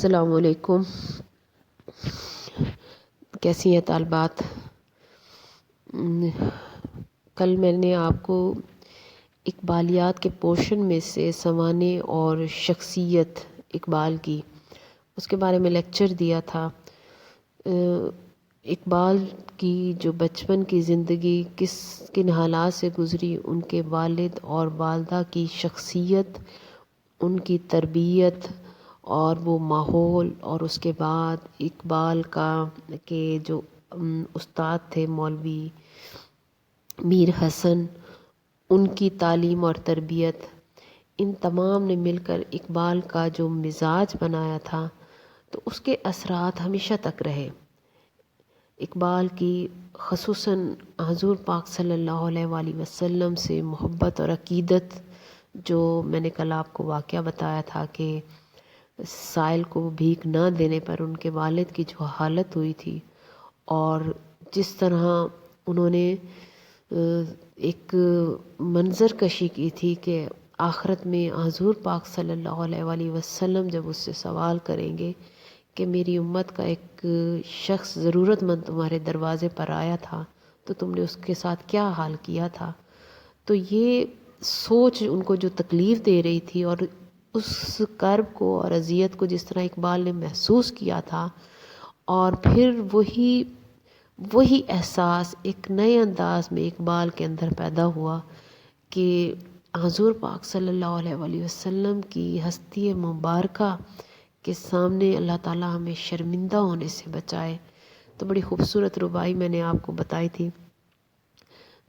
السلام علیکم. کیسی ہیں طالبات؟ کل میں نے آپ کو اقبالیات کے پورشن میں سے سوانح اور شخصیت اقبال کی اس کے بارے میں لیکچر دیا تھا. اقبال کی جو بچپن کی زندگی کس کن حالات سے گزری، ان کے والد اور والدہ کی شخصیت، ان کی تربیت اور وہ ماحول، اور اس کے بعد اقبال کے جو استاد تھے مولوی میر حسن، ان کی تعلیم اور تربیت، ان تمام نے مل کر اقبال کا جو مزاج بنایا تھا تو اس کے اثرات ہمیشہ تک رہے. اقبال کی خصوصاً حضور پاک صلی اللہ علیہ وآلہ وسلم سے محبت اور عقیدت، جو میں نے کل آپ کو واقعہ بتایا تھا کہ سائل کو بھیک نہ دینے پر ان کے والد کی جو حالت ہوئی تھی، اور جس طرح انہوں نے ایک منظر کشی کی تھی کہ آخرت میں حضور پاک صلی اللہ علیہ وآلہ وسلم جب اس سے سوال کریں گے کہ میری امت کا ایک شخص ضرورت مند تمہارے دروازے پر آیا تھا تو تم نے اس کے ساتھ کیا حال کیا تھا، تو یہ سوچ ان کو جو تکلیف دے رہی تھی، اور اس کرب کو اور اذیت کو جس طرح اقبال نے محسوس کیا تھا، اور پھر وہی احساس ایک نئے انداز میں اقبال کے اندر پیدا ہوا کہ حضور پاک صلی اللہ علیہ وآلہ وسلم کی ہستی مبارکہ کے سامنے اللہ تعالیٰ ہمیں شرمندہ ہونے سے بچائے. تو بڑی خوبصورت ربائی میں نے آپ کو بتائی تھی.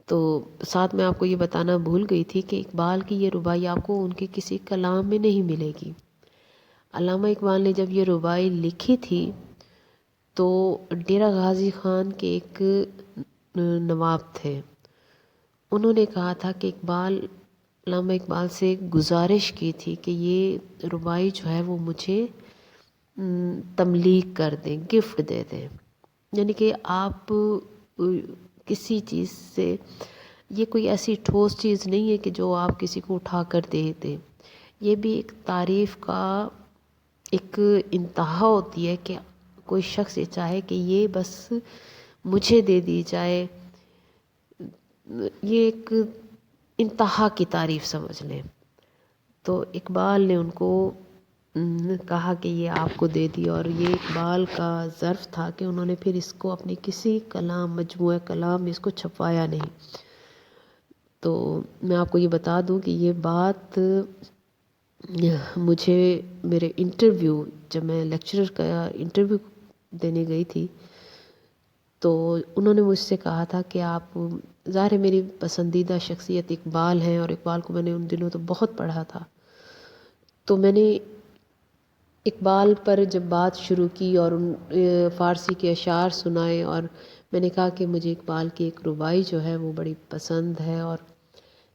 تو ساتھ میں آپ کو یہ بتانا بھول گئی تھی کہ اقبال کی یہ ربائی آپ کو ان کے کسی کلام میں نہیں ملے گی. علامہ اقبال نے جب یہ ربائی لکھی تھی تو ڈیرہ غازی خان کے ایک نواب تھے، انہوں نے کہا تھا کہ علامہ اقبال سے گزارش کی تھی کہ یہ ربائی جو ہے وہ مجھے تملیغ کر دیں، گفٹ دے دیں. یعنی کہ آپ کسی چیز سے، یہ کوئی ایسی ٹھوس چیز نہیں ہے کہ جو آپ کسی کو اٹھا کر دے دیں. یہ بھی ایک تعریف کا ایک انتہا ہوتی ہے کہ کوئی شخص یہ چاہے کہ یہ بس مجھے دے دی جائے. یہ ایک انتہا کی تعریف سمجھ لیں. تو اقبال نے ان کو کہا کہ یہ آپ کو دے دی، اور یہ اقبال کا ظرف تھا کہ انہوں نے پھر اس کو اپنی کسی کلام، مجموعہ کلام میں اس کو چھپوایا نہیں. تو میں آپ کو یہ بتا دوں کہ یہ بات مجھے میرے انٹرویو، جب میں لیکچرر کا انٹرویو دینے گئی تھی تو انہوں نے مجھ سے کہا تھا کہ آپ، ظاہر ہے میری پسندیدہ شخصیت اقبال ہیں، اور اقبال کو میں نے ان دنوں تو بہت پڑھا تھا. تو میں نے اقبال پر جب بات شروع کی اور فارسی کے اشعار سنائے، اور میں نے کہا کہ مجھے اقبال کی ایک ربائی جو ہے وہ بڑی پسند ہے، اور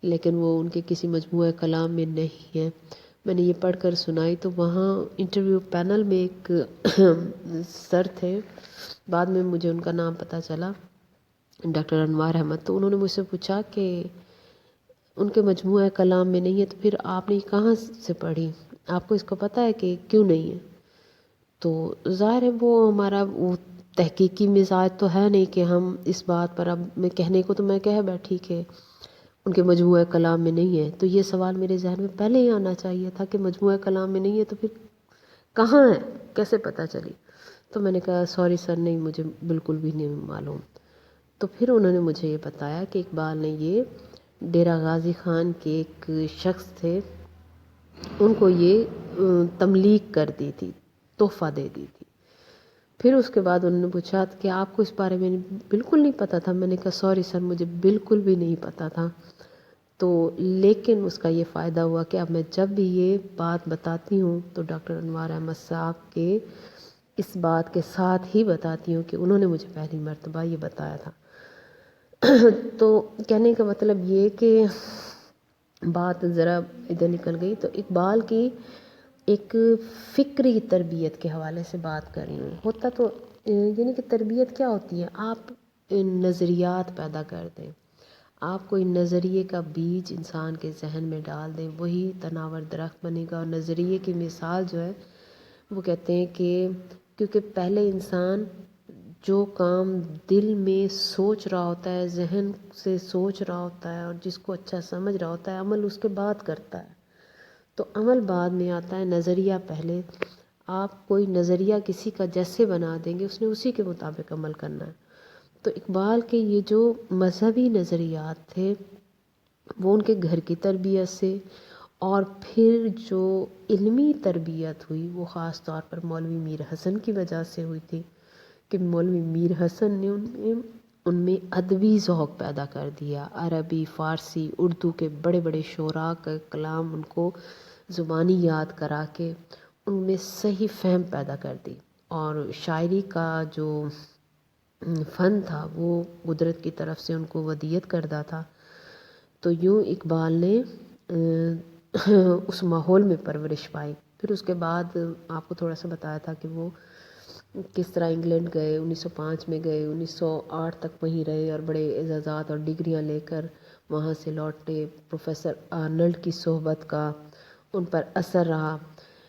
لیکن وہ ان کے کسی مجموعہ کلام میں نہیں ہے، میں نے یہ پڑھ کر سنائی. تو وہاں انٹرویو پینل میں ایک سر تھے، بعد میں مجھے ان کا نام پتہ چلا، ڈاکٹر انوار احمد. تو انہوں نے مجھ سے پوچھا کہ ان کے مجموعہ کلام میں نہیں ہے تو پھر آپ نے کہاں سے پڑھی، آپ کو اس کو پتہ ہے کہ کیوں نہیں ہے؟ تو ظاہر ہے وہ ہمارا وہ تحقیقی مزاج تو ہے نہیں کہ ہم اس بات پر، اب میں کہنے کو تو میں کہہ بیٹھی کہ ان کے مجموعہ کلام میں نہیں ہے، تو یہ سوال میرے ذہن میں پہلے ہی آنا چاہیے تھا کہ مجموعہ کلام میں نہیں ہے تو پھر کہاں ہے، کیسے پتہ چلی؟ تو میں نے کہا سوری سر، نہیں مجھے بالکل بھی نہیں معلوم. تو پھر انہوں نے مجھے یہ بتایا کہ اقبال نے یہ ڈیرہ غازی خان کے ایک شخص تھے، ان کو یہ تملیغ کر دی تھی، تحفہ دے دی تھی. پھر اس کے بعد انہوں نے پوچھا کہ آپ کو اس بارے میں بالکل نہیں پتہ تھا؟ میں نے کہا سوری سر، مجھے بالکل بھی نہیں پتہ تھا. تو لیکن اس کا یہ فائدہ ہوا کہ اب میں جب بھی یہ بات بتاتی ہوں تو ڈاکٹر انوار احمد صاحب کے اس بات کے ساتھ ہی بتاتی ہوں کہ انہوں نے مجھے پہلی مرتبہ یہ بتایا تھا. تو کہنے کا مطلب یہ کہ بات ذرا ادھر نکل گئی. تو اقبال کی ایک فکری تربیت کے حوالے سے بات کر رہی ہوں. ہوتا تو یعنی کہ تربیت کیا ہوتی ہے، آپ نظریات پیدا کر دیں، آپ کوئی نظریے کا بیج انسان کے ذہن میں ڈال دیں، وہی تناور درخت بنے گا. اور نظریے کی مثال جو ہے وہ کہتے ہیں کہ کیونکہ پہلے انسان جو کام دل میں سوچ رہا ہوتا ہے، ذہن سے سوچ رہا ہوتا ہے اور جس کو اچھا سمجھ رہا ہوتا ہے، عمل اس کے بعد کرتا ہے. تو عمل بعد میں آتا ہے، نظریہ پہلے. آپ کوئی نظریہ کسی کا جیسے بنا دیں گے، اس نے اسی کے مطابق عمل کرنا ہے. تو اقبال کے یہ جو مذہبی نظریات تھے وہ ان کے گھر کی تربیت سے، اور پھر جو علمی تربیت ہوئی وہ خاص طور پر مولوی میر حسن کی وجہ سے ہوئی تھی، کہ مولوی میر حسن نے ان میں ادبی ذوق پیدا کر دیا. عربی، فارسی، اردو کے بڑے بڑے شعراء کا کلام ان کو زبانی یاد کرا کے ان میں صحیح فہم پیدا کر دی. اور شاعری کا جو فن تھا وہ قدرت کی طرف سے ان کو ودیت کردہ تھا. تو یوں اقبال نے اس ماحول میں پرورش پائی. پھر اس کے بعد آپ کو تھوڑا سا بتایا تھا کہ وہ کس طرح انگلینڈ گئے، 1905 میں گئے، 1908 تک وہیں رہے اور بڑے اعزازات اور ڈگریاں لے کر وہاں سے لوٹے. پروفیسر آرنلڈ کی صحبت کا ان پر اثر رہا،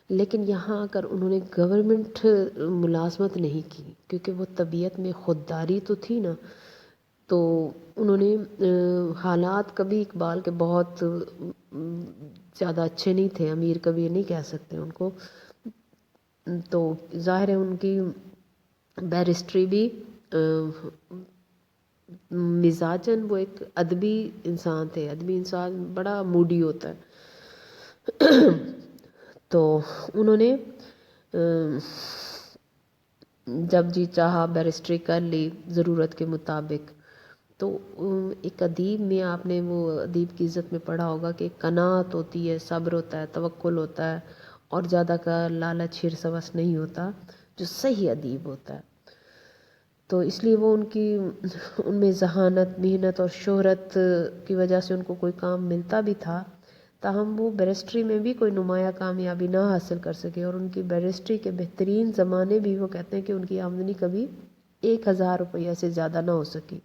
لیکن یہاں آ کر انہوں نے گورنمنٹ ملازمت نہیں کی، کیونکہ وہ طبیعت میں خودداری تو تھی نا. تو انہوں نے حالات کبھی اقبال کے بہت زیادہ اچھے نہیں تھے، امیر کبھی نہیں کہہ سکتے ان کو. تو ظاہر ہے ان کی بیرسٹری بھی مزاجاً وہ ایک ادبی انسان تھے. ادبی انسان بڑا موڈی ہوتا ہے. تو انہوں نے جب جی چاہا بیرسٹری کر لی ضرورت کے مطابق. تو ایک ادیب میں آپ نے وہ ادیب کی عزت میں پڑھا ہوگا کہ قناعت ہوتی ہے، صبر ہوتا ہے، توکل ہوتا ہے، اور زیادہ کا لالچ ہرس ہوس نہیں ہوتا جو صحیح ادیب ہوتا ہے. تو اس لیے وہ ان میں ذہانت، محنت اور شہرت کی وجہ سے ان کو کوئی کام ملتا بھی تھا، تاہم وہ بیرسٹری میں بھی کوئی نمایاں کامیابی نہ حاصل کر سکے. اور ان کی بیرسٹری کے بہترین زمانے بھی وہ کہتے ہیں کہ ان کی آمدنی کبھی 1000 روپیہ سے زیادہ نہ ہو سکی.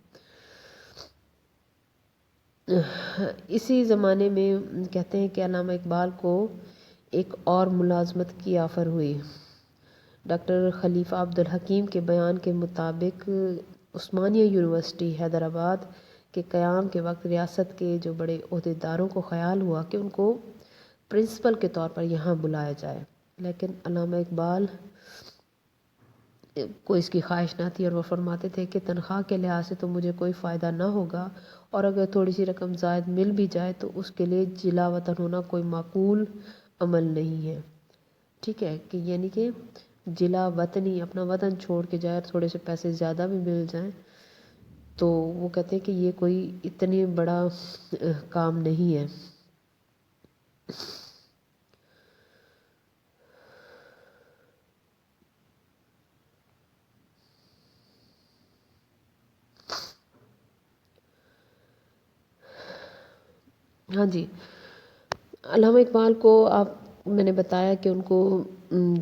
اسی زمانے میں کہتے ہیں کہ علامہ اقبال کو ایک اور ملازمت کی آفر ہوئی. ڈاکٹر خلیفہ عبدالحکیم کے بیان کے مطابق عثمانیہ یونیورسٹی حیدرآباد کے قیام کے وقت ریاست کے جو بڑے عہدیداروں کو خیال ہوا کہ ان کو پرنسپل کے طور پر یہاں بلایا جائے، لیکن علامہ اقبال کو اس کی خواہش نہ تھی، اور وہ فرماتے تھے کہ تنخواہ کے لحاظ سے تو مجھے کوئی فائدہ نہ ہوگا، اور اگر تھوڑی سی رقم زائد مل بھی جائے تو اس کے لیے جلا وطن ہونا کوئی معقول عمل نہیں ہے. ٹھیک ہے، کہ یعنی کہ جلا وطنی، اپنا وطن چھوڑ کے جائے اور تھوڑے سے پیسے زیادہ بھی مل جائیں تو وہ کہتے ہیں کہ یہ کوئی اتنی بڑا کام نہیں ہے. ہاں جی، علامہ اقبال کو میں نے بتایا کہ ان کو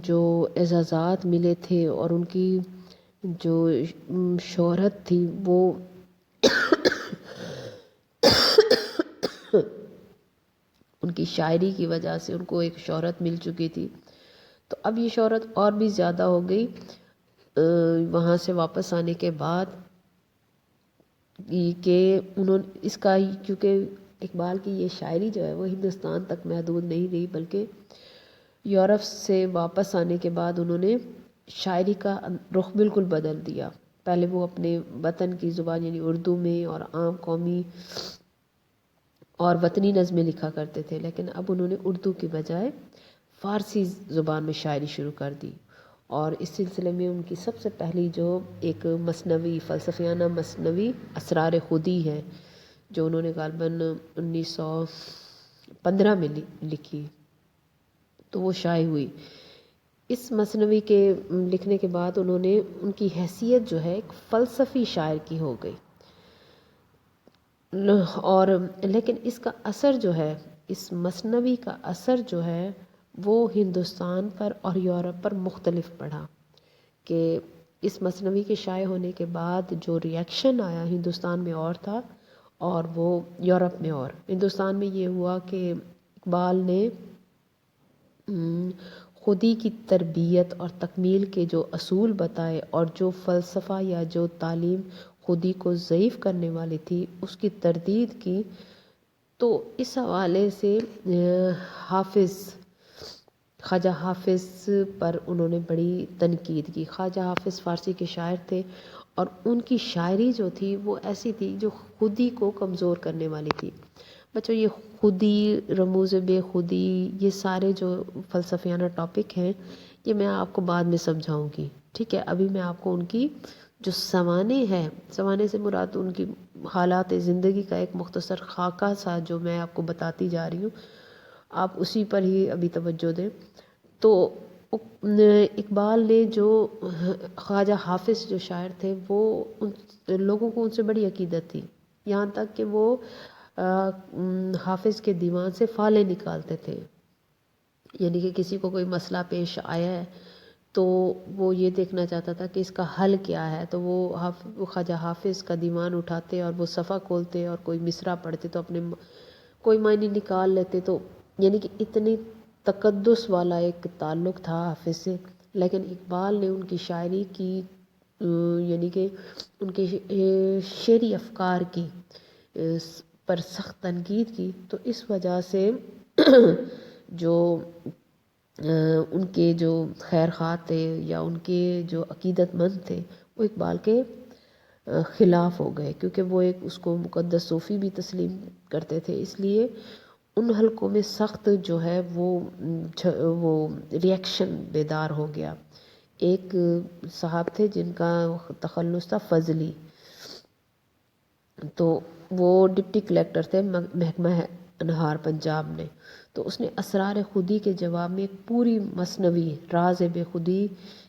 جو اعزازات ملے تھے اور ان کی جو شہرت تھی وہ ان کی شاعری کی وجہ سے ان کو ایک شہرت مل چکی تھی. تو اب یہ شہرت اور بھی زیادہ ہو گئی وہاں سے واپس آنے کے بعد، کہ انہوں نے اس کا، کیونکہ اقبال کی یہ شاعری جو ہے وہ ہندوستان تک محدود نہیں رہی، بلکہ یورپ سے واپس آنے کے بعد انہوں نے شاعری کا رخ بالکل بدل دیا. پہلے وہ اپنے وطن کی زبان یعنی اردو میں اور عام قومی اور وطنی نظمیں لکھا کرتے تھے، لیکن اب انہوں نے اردو کی بجائے فارسی زبان میں شاعری شروع کر دی. اور اس سلسلے میں ان کی سب سے پہلی جو ایک مثنوی، فلسفیانہ مثنوی اسرار خودی ہے، جو انہوں نے غالباً 1915 میں لکھی، تو وہ شائع ہوئی. اس مثنوی کے لکھنے کے بعد انہوں نے، ان کی حیثیت جو ہے ایک فلسفی شاعر کی ہو گئی. اور لیکن اس کا اثر جو ہے، اس مثنوی کا اثر جو ہے وہ ہندوستان پر اور یورپ پر مختلف پڑا. کہ اس مثنوی کے شائع ہونے کے بعد جو ریاکشن آیا ہندوستان میں اور تھا اور وہ یورپ میں اور. ہندوستان میں یہ ہوا کہ اقبال نے خودی کی تربیت اور تکمیل کے جو اصول بتائے اور جو فلسفہ یا جو تعلیم خودی کو ضعیف کرنے والی تھی اس کی تردید کی۔ تو اس حوالے سے حافظ خواجہ حافظ پر انہوں نے بڑی تنقید کی۔ خواجہ حافظ فارسی کے شاعر تھے اور ان کی شاعری جو تھی وہ ایسی تھی جو خودی کو کمزور کرنے والی تھی۔ بچوں یہ خودی، رموز بے خودی، یہ سارے جو فلسفیانہ ٹاپک ہیں یہ میں آپ کو بعد میں سمجھاؤں گی، ٹھیک ہے؟ ابھی میں آپ کو ان کی جو سوانح ہے، سوانح سے مراد ان کی حالات زندگی کا ایک مختصر خاکہ سا جو میں آپ کو بتاتی جا رہی ہوں، آپ اسی پر ہی ابھی توجہ دیں۔ تو اقبال نے جو خواجہ حافظ جو شاعر تھے وہ ان لوگوں کو ان سے بڑی عقیدت تھی، یہاں تک کہ وہ حافظ کے دیوان سے فالے نکالتے تھے، یعنی کہ کسی کو کوئی مسئلہ پیش آیا ہے تو وہ یہ دیکھنا چاہتا تھا کہ اس کا حل کیا ہے، تو وہ خواجہ حافظ کا دیوان اٹھاتے اور وہ صفحہ کھولتے اور کوئی مصرع پڑھتے تو اپنے کوئی معنی نکال لیتے۔ تو یعنی کہ اتنی تقدس والا ایک تعلق تھا حافظ سے، لیکن اقبال نے ان کی شاعری کی یعنی کہ ان کے شعری افکار کی پر سخت تنقید کی، تو اس وجہ سے جو ان کے جو خیر خواہ تھے یا ان کے جو عقیدت مند تھے وہ اقبال کے خلاف ہو گئے، کیونکہ وہ ایک اس کو مقدس صوفی بھی تسلیم کرتے تھے، اس لیے ان حلقوں میں سخت جو ہے وہ ریئیکشن بیدار ہو گیا۔ ایک صاحب تھے جن کا تخلص تھا فضلی، تو وہ ڈپٹی کلیکٹر تھے محکمہ انہار پنجاب میں، تو اس نے اسرار خودی کے جواب میں ایک پوری مثنوی راز بے خودی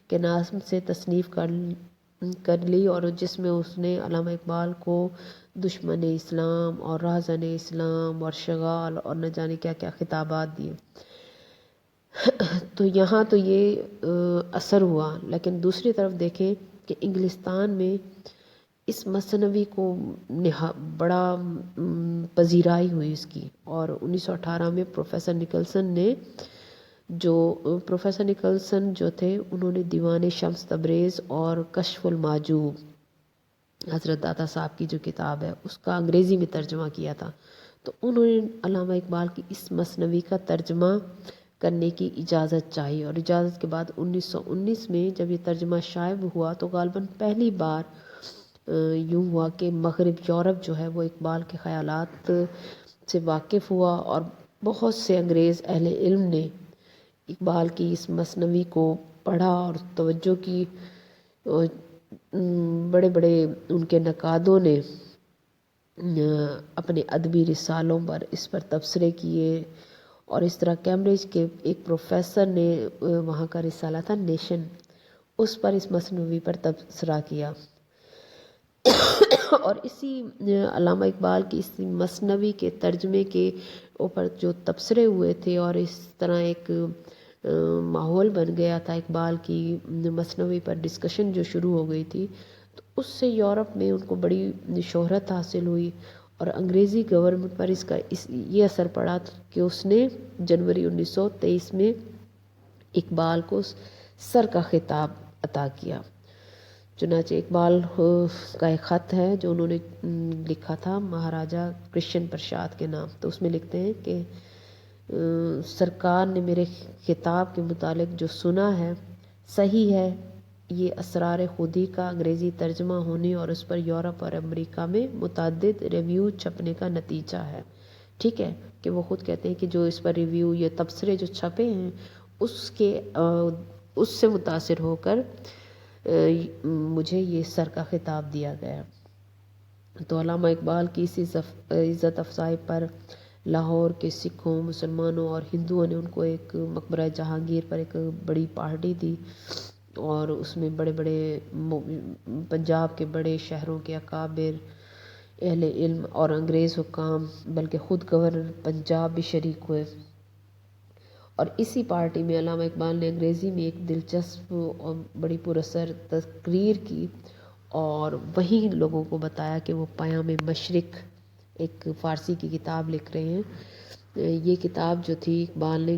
کے نام سے تصنیف کر لی، اور جس میں اس نے علامہ اقبال کو دشمن اسلام اور راہزن اسلام اور شغال اور نہ جانے کیا کیا خطابات دیے۔ تو یہاں تو یہ اثر ہوا، لیکن دوسری طرف دیکھیں کہ انگلستان میں اس مثنوی کو بڑا پذیرائی ہوئی اس کی، اور 1918 میں پروفیسر نکلسن جو تھے انہوں نے دیوان شمس تبریز اور کشف المحجوب حضرت داتا صاحب کی جو کتاب ہے اس کا انگریزی میں ترجمہ کیا تھا، تو انہوں نے علامہ اقبال کی اس مثنوی کا ترجمہ کرنے کی اجازت چاہی، اور اجازت کے بعد 1919 میں جب یہ ترجمہ شائع ہوا تو غالباً پہلی بار یوں ہوا کہ مغرب یورپ جو ہے وہ اقبال کے خیالات سے واقف ہوا، اور بہت سے انگریز اہل علم نے اقبال کی اس مثنوی کو پڑھا اور توجہ کی، بڑے بڑے ان کے نقادوں نے اپنے ادبی رسالوں پر اس پر تبصرے کیے، اور اس طرح کیمبرج کے ایک پروفیسر نے وہاں کا رسالہ تھا نیشن، اس پر اس مثنوی پر تبصرہ کیا، اور اسی علامہ اقبال کی اس مثنوی کے ترجمے کے اوپر جو تبصرے ہوئے تھے اور اس طرح ایک ماحول بن گیا تھا اقبال کی مثنوی پر ڈسکشن جو شروع ہو گئی تھی، تو اس سے یورپ میں ان کو بڑی شہرت حاصل ہوئی، اور انگریزی گورنمنٹ پر اس کا یہ اثر پڑا کہ اس نے جنوری 1923 میں اقبال کو سر کا خطاب عطا کیا۔ چنانچہ اقبال کا ایک خط ہے جو انہوں نے لکھا تھا مہاراجہ کرشن پرساد کے نام، تو اس میں لکھتے ہیں کہ سرکار نے میرے خطاب کے متعلق جو سنا ہے صحیح ہے، یہ اسرار خودی کا انگریزی ترجمہ ہونے اور اس پر یورپ اور امریکہ میں متعدد ریویو چھپنے کا نتیجہ ہے، ٹھیک ہے؟ کہ وہ خود کہتے ہیں کہ جو اس پر ریویو یہ تبصرے جو چھپے ہیں اس سے متاثر ہو کر مجھے یہ سر کا خطاب دیا گیا۔ تو علامہ اقبال کی اسی عزت افزائی پر لاہور کے سکھوں، مسلمانوں اور ہندوؤں نے ان کو ایک مقبرہ جہانگیر پر ایک بڑی پارٹی دی، اور اس میں بڑے بڑے پنجاب کے بڑے شہروں کے اکابر، اہل علم اور انگریز حکام، بلکہ خود گورنر پنجاب بھی شریک ہوئے، اور اسی پارٹی میں علامہ اقبال نے انگریزی میں ایک دلچسپ اور بڑی پراثر تقریر کی، اور وہیں لوگوں کو بتایا کہ وہ پیام مشرق ایک فارسی کی کتاب لکھ رہے ہیں۔ یہ کتاب جو تھی اقبال نے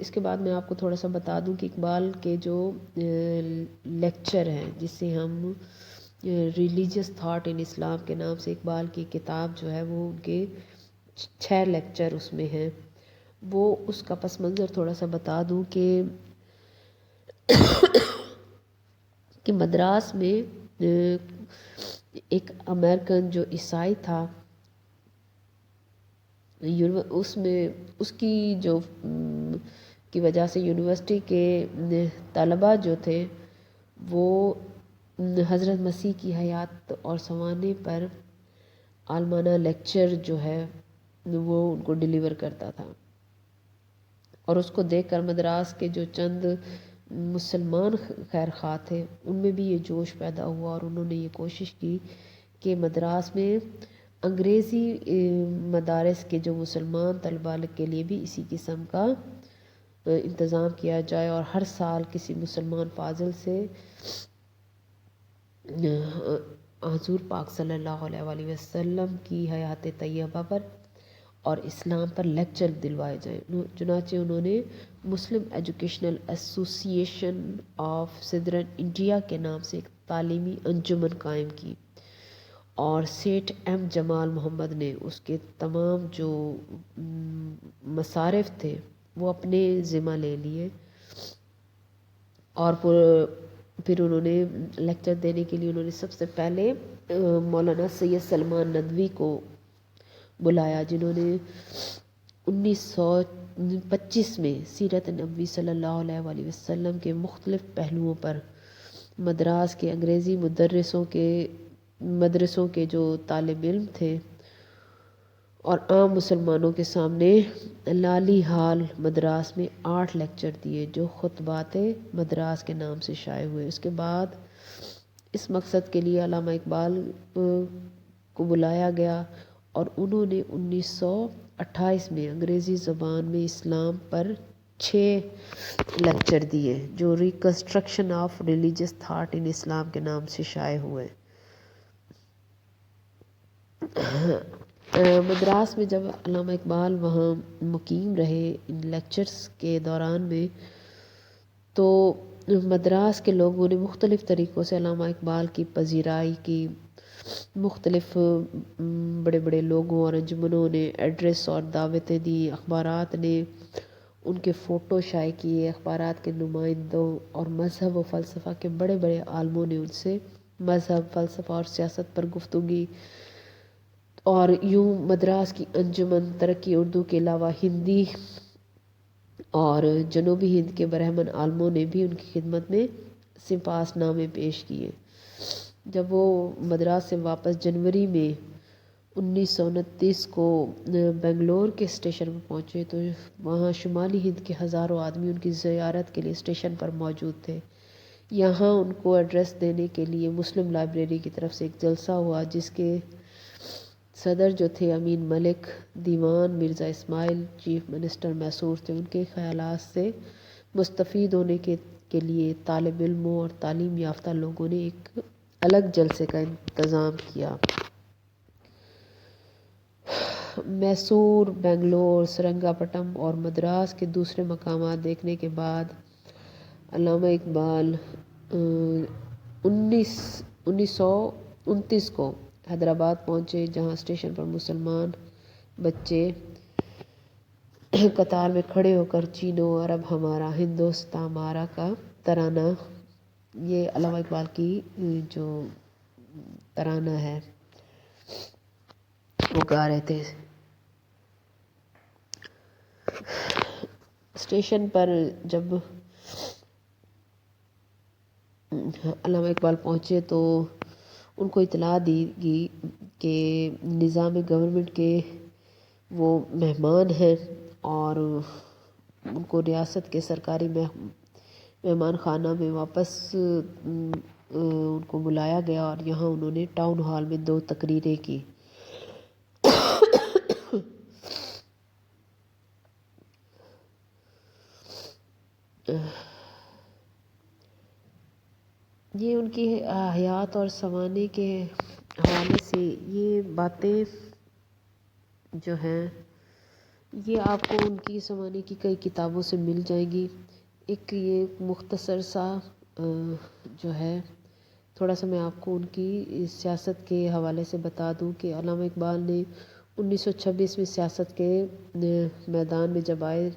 اس کے بعد میں آپ کو تھوڑا سا بتا دوں کہ اقبال کے جو لیکچر ہیں، جسے ہم ریلیجیس تھاٹ ان اسلام کے نام سے اقبال کی کتاب جو ہے وہ ان کے 6 لیکچر اس میں ہیں، وہ اس کا پس منظر تھوڑا سا بتا دوں کہ مدراس میں ایک امریکن جو عیسائی تھا، اس میں اس کی جو کی وجہ سے یونیورسٹی کے طلباء جو تھے وہ حضرت مسیح کی حیات اور سنوارنے پر عالمانہ لیکچر جو ہے وہ ان کو ڈیلیور کرتا تھا، اور اس کو دیکھ کر مدراس کے جو چند مسلمان خیر خواہ تھے ان میں بھی یہ جوش پیدا ہوا، اور انہوں نے یہ کوشش کی کہ مدراس میں انگریزی مدارس کے جو مسلمان طلباء کے لیے بھی اسی قسم کا انتظام کیا جائے، اور ہر سال کسی مسلمان فاضل سے حضور پاک صلی اللہ علیہ وآلہ وسلم کی حیات طیبہ پر اور اسلام پر لیکچر دلوائے جائیں۔ چنانچہ انہوں نے مسلم ایجوکیشنل ایسوسی ایشن آف سدرن انڈیا کے نام سے ایک تعلیمی انجمن قائم کی، اور سیٹھ ایم جمال محمد نے اس کے تمام جو مصارف تھے وہ اپنے ذمہ لے لیے، اور پھر انہوں نے لیکچر دینے کے لیے انہوں نے سب سے پہلے مولانا سید سلمان ندوی کو بلایا، جنہوں نے 1925 میں سیرت نبوی صلی اللہ علیہ وآلہ وسلم کے مختلف پہلوؤں پر مدراس کے انگریزی مدرسوں کے جو طالب علم تھے اور عام مسلمانوں کے سامنے لالی حال مدراس میں 8 لیکچر دیے جو خطبات مدراس کے نام سے شائع ہوئے۔ اس کے بعد اس مقصد کے لیے علامہ اقبال کو بلایا گیا، اور انہوں نے 1928 میں انگریزی زبان میں اسلام پر 6 لیکچر دیے جو reconstruction of religious thought in Islam کے نام سے شائع ہوئے۔ مدراس میں جب علامہ اقبال وہاں مقیم رہے ان لیکچرز کے دوران میں، تو مدراس کے لوگوں نے مختلف طریقوں سے علامہ اقبال کی پذیرائی کی، مختلف بڑے بڑے لوگوں اور انجمنوں نے ایڈریس اور دعوتیں دی، اخبارات نے ان کے فوٹو شائع کیے، اخبارات کے نمائندوں اور مذہب و فلسفہ کے بڑے بڑے عالموں نے ان سے مذہب، فلسفہ اور سیاست پر گفتگو، اور یوں مدراس کی انجمن ترقی اردو کے علاوہ ہندی اور جنوبی ہند کے برہمن عالموں نے بھی ان کی خدمت میں سپاس نامے پیش کیے۔ جب وہ مدراس سے واپس جنوری میں 1929 کو بنگلور کے اسٹیشن پر پہنچے تو وہاں شمالی ہند کے ہزاروں آدمی ان کی زیارت کے لیے اسٹیشن پر موجود تھے۔ یہاں ان کو ایڈریس دینے کے لیے مسلم لائبریری کی طرف سے ایک جلسہ ہوا، جس کے صدر جو تھے امین ملک، دیوان مرزا اسماعیل، چیف منسٹر میسور تھے۔ ان کے خیالات سے مستفید ہونے کے لیے طالب علموں اور تعلیم یافتہ لوگوں نے ایک الگ جلسے کا انتظام کیا۔ میسور، بنگلور، سرنگا پٹم اور مدراس کے دوسرے مقامات دیکھنے کے بعد علامہ اقبال 1929 کو حیدرآباد پہنچے، جہاں اسٹیشن پر مسلمان بچے قطار میں کھڑے ہو کر چینو عرب ہمارا، ہندوستاں ہمارا کا ترانہ، یہ علامہ اقبال کی جو ترانہ ہے وہ گا رہے تھے۔ اسٹیشن پر جب علامہ اقبال پہنچے تو ان کو اطلاع دی گئی کہ نظام گورنمنٹ کے وہ مہمان ہیں، اور ان کو ریاست کے سرکاری مہمان خانہ میں واپس ان کو بلایا گیا، اور یہاں انہوں نے ٹاؤن ہال میں 2 تقریریں کی۔ یہ ان کی حیات اور سنوارنے کے حوالے سے یہ باتیں جو ہیں یہ آپ کو ان کی زمانے کی کئی کتابوں سے مل جائیں گی۔ ایک یہ مختصر سا جو ہے تھوڑا سا میں آپ کو ان کی سیاست کے حوالے سے بتا دوں کہ علامہ اقبال نے 1926 میں سیاست کے میدان میں جب آئے،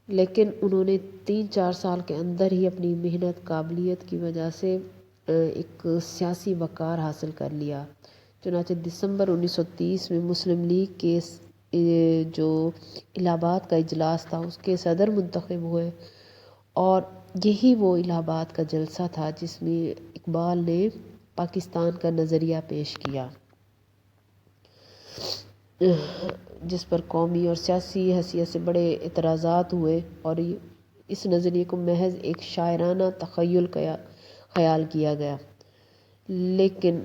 لیکن انہوں نے 3-4 سال کے اندر ہی اپنی محنت قابلیت کی وجہ سے ایک سیاسی وقار حاصل کر لیا۔ چنانچہ دسمبر 1930 میں مسلم لیگ کے جو الہ آباد کا اجلاس تھا اس کے صدر منتخب ہوئے، اور یہی وہ الہ آباد کا جلسہ تھا جس میں اقبال نے پاکستان کا نظریہ پیش کیا، جس پر قومی اور سیاسی حیثیت سے بڑے اعتراضات ہوئے، اور اس نظریے کو محض ایک شاعرانہ تخیل کا خیال کیا گیا۔ لیکن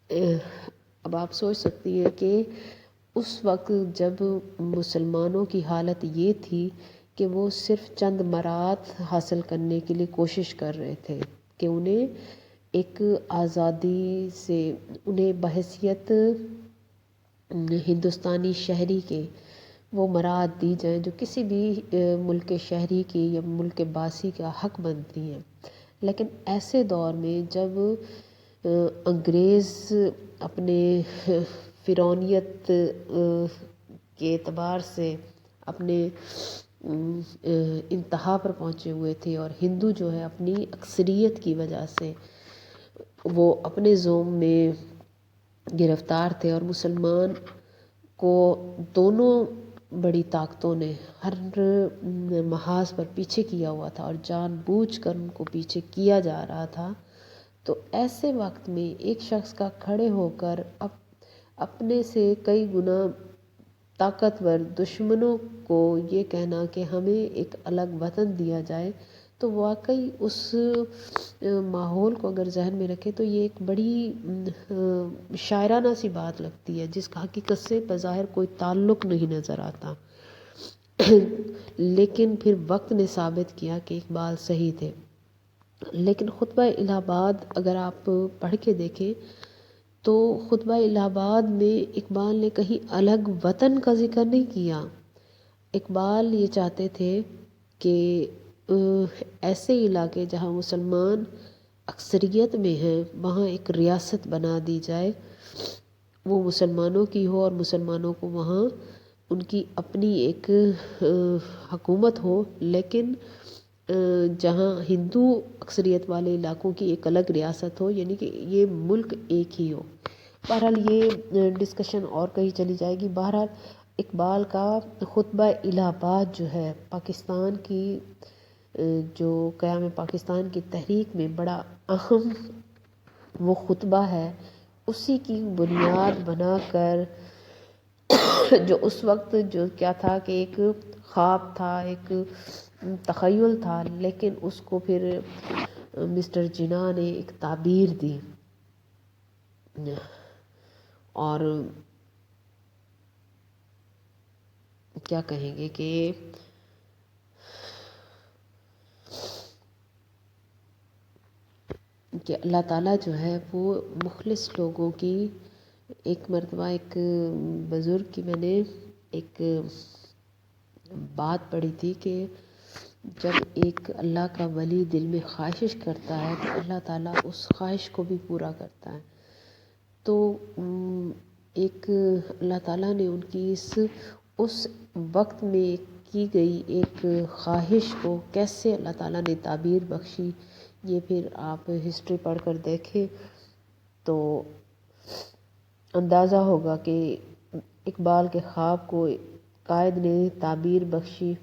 اب آپ سوچ سکتی ہیں کہ اس وقت جب مسلمانوں کی حالت یہ تھی کہ وہ صرف چند مراعات حاصل کرنے کے لیے کوشش کر رہے تھے کہ انہیں ایک آزادی سے انہیں بحیثیت ہندوستانی شہری کے وہ مراعات دی جائیں جو کسی بھی ملک شہری کی یا ملک باسی کا حق بنتی ہیں۔ لیکن ایسے دور میں جب انگریز اپنے فرعونیت کے اعتبار سے اپنے انتہا پر پہنچے ہوئے تھے، اور ہندو جو ہے اپنی اکثریت کی وجہ سے وہ اپنے زوم میں گرفتار تھے، اور مسلمان کو دونوں بڑی طاقتوں نے ہر محاذ پر پیچھے کیا ہوا تھا اور جان بوجھ کر ان کو پیچھے کیا جا رہا تھا۔ تو ایسے وقت میں ایک شخص کا کھڑے ہو کر اپنے سے کئی گنا طاقتور دشمنوں کو یہ کہنا کہ ہمیں ایک الگ وطن دیا جائے، تو واقعی اس ماحول کو اگر ذہن میں رکھے تو یہ ایک بڑی شاعرانہ سی بات لگتی ہے جس کا حقیقت سے بظاہر کوئی تعلق نہیں نظر آتا۔ لیکن پھر وقت نے ثابت کیا کہ اقبال صحیح تھے۔ لیکن خطبہ الہ آباد اگر آپ پڑھ کے دیکھیں تو خطبہ الہ آباد میں اقبال نے کہیں الگ وطن کا ذکر نہیں کیا۔ اقبال یہ چاہتے تھے کہ ایسے علاقے جہاں مسلمان اکثریت میں ہیں وہاں ایک ریاست بنا دی جائے، وہ مسلمانوں کی ہو اور مسلمانوں کو وہاں ان کی اپنی ایک حکومت ہو، لیکن جہاں ہندو اکثریت والے علاقوں کی ایک الگ ریاست ہو، یعنی کہ یہ ملک ایک ہی ہو۔ بہرحال یہ ڈسکشن اور کہیں چلی جائے گی۔ بہرحال اقبال کا خطبہ الہ آباد جو ہے پاکستان کی جو قیام پاکستان کی تحریک میں بڑا اہم وہ خطبہ ہے، اسی کی بنیاد بنا کر جو اس وقت جو کیا تھا کہ ایک خواب تھا، ایک تخیل تھا، لیکن اس کو پھر مسٹر جناح نے ایک تعبیر دی، اور کیا کہیں گے کہ اللہ تعالیٰ جو ہے وہ مخلص لوگوں کی، ایک مرتبہ ایک بزرگ کی میں نے ایک بات پڑھی تھی کہ جب ایک اللہ کا ولی دل میں خواہش کرتا ہے تو اللہ تعالیٰ اس خواہش کو بھی پورا کرتا ہے۔ تو ایک اللہ تعالیٰ نے ان کی اس وقت میں کی گئی ایک خواہش کو کیسے اللہ تعالیٰ نے تعبیر بخشی، یہ پھر آپ ہسٹری پڑھ کر دیکھیں تو اندازہ ہوگا کہ اقبال کے خواب کو قائد نے تعبیر بخشی۔